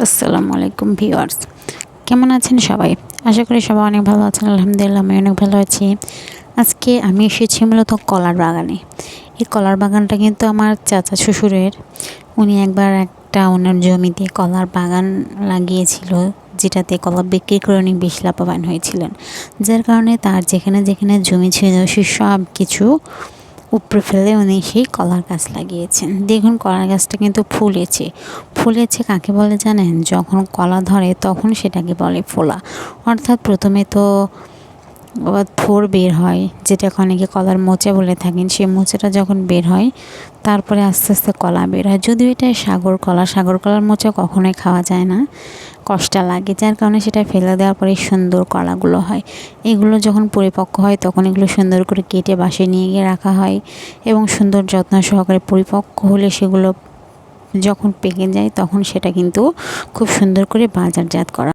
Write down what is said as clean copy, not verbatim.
আসসালামু আলাইকুম ভিউয়ার্স, কেমন আছেন সবাই? আশা করি সবাই অনেক ভালো আছেন। আলহামদুলিল্লাহ আমি অনেক ভালো আছি। আজকে আমি এসেছি মূলত কলার বাগানে। এই কলার বাগানটা কিন্তু আমার চাচা শ্বশুরের। উনি একবার একটা ওনার জমিতে কলার বাগান লাগিয়েছিল, যেটাতে কলা বিক্রি করে উনি বেশ লাভবান হয়েছিলেন। যার কারণে তার যেখানে যেখানে জমি ছিল সে সব কিছু উপড়ে ফেলে উনি সেই কলার গাছ লাগিয়েছেন। দেখুন কলার গাছটা কিন্তু ফুলেছে কাকে বলে জানেন? যখন কলা ধরে তখন সেটাকে বলে ফোলা। অর্থাৎ প্রথমে তো থোড় বের হয়, যেটাকে অনেকে কলার মোচা বলে থাকেন। সেই মোচাটা যখন বের হয় তারপরে আস্তে আস্তে কলা বের হয়। যদিও এটা সাগর কলার মোচা কখনোই খাওয়া যায় না, কষ্ট লাগে, যার কারণে সেটা ফেলে দেওয়ার পরে সুন্দর কলাগুলো হয়। এগুলো যখন পরিপক্ক হয় তখন এগুলো সুন্দর করে কেটে বাসায় নিয়ে গিয়ে রাখা হয় এবং সুন্দর যত্ন সহকারে পরিপক্ক হলে সেগুলো যখন পেকে যায় তখন সেটা কিন্তু খুব সুন্দর করে বাজারজাত করা